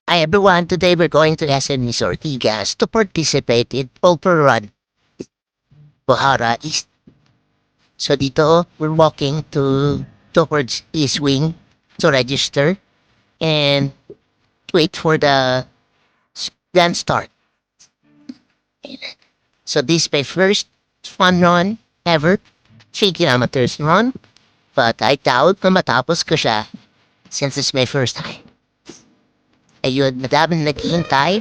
Hi everyone, today we're going to SMEs Ortigas to participate in Pulper Run, Buhara East. So dito, we're walking towards East Wing to register and wait for the grand start. So this is my first fun run ever, 3 kilometers run, but I doubt na matapos ko siya since it's my first time. Ayun, madaming naghihintay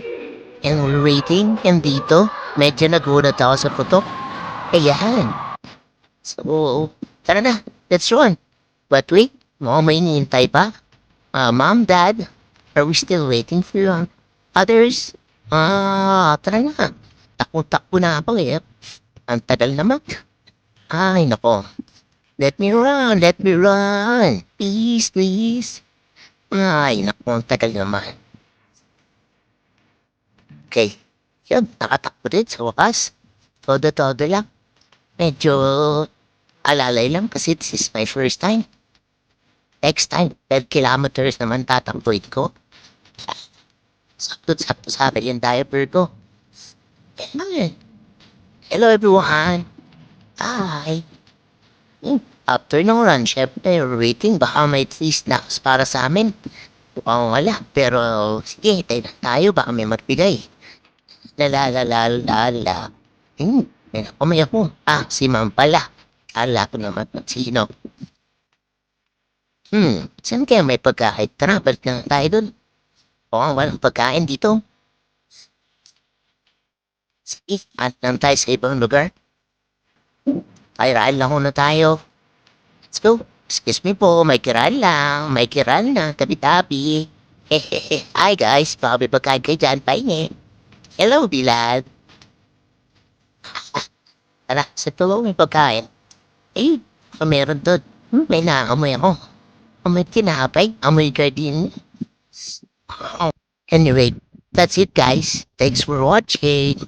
and we're waiting and dito, medyo nagulat ako sa putok. Ayan. So, tara na. Let's run. But wait, mukhang may hinihintay pa. Mom, Dad, are we still waiting for others? Tara na. Takbo-takbo na ako eh. Ang tagal naman. Ay, nako. Let me run, let me run. Please, please. Ay, nako, ang tagal naman. Okay. Yun, nakatakbo din sa wakas. Todo-todo lang. Medyo alalay lang kasi this is my first time. Next time, 10 kilometers naman tatakbuhin ko. Sakto-sakto sa akin yung diaper ko. Ay, hello everyone. Hi. After ng run, syempre, we're waiting. Baka may free snacks para sa amin. Mukhang wala. Pero, sige, tayo na tayo. Baka may magbigay. La. May ako. Si Ma'am pala. Kala ko naman kung sino. Saan kaya may pagkain? Tara, balik na tayo dun. Walang pagkain dito. Sige, at lang tayo sa ibang lugar. Kairan lang muna tayo. Let's go. Excuse me po, may kiran lang. May kiran lang, tabi-tabi. Hehehe. Hi guys, baka may pagkain kayo dyan, pahingi. Hello, Bilal. Tara, sa tulo may pagkain. Meron doon. May naamoy ako. Amoy tinapay, amoy gardin. Anyway, that's it guys. Thanks for watching.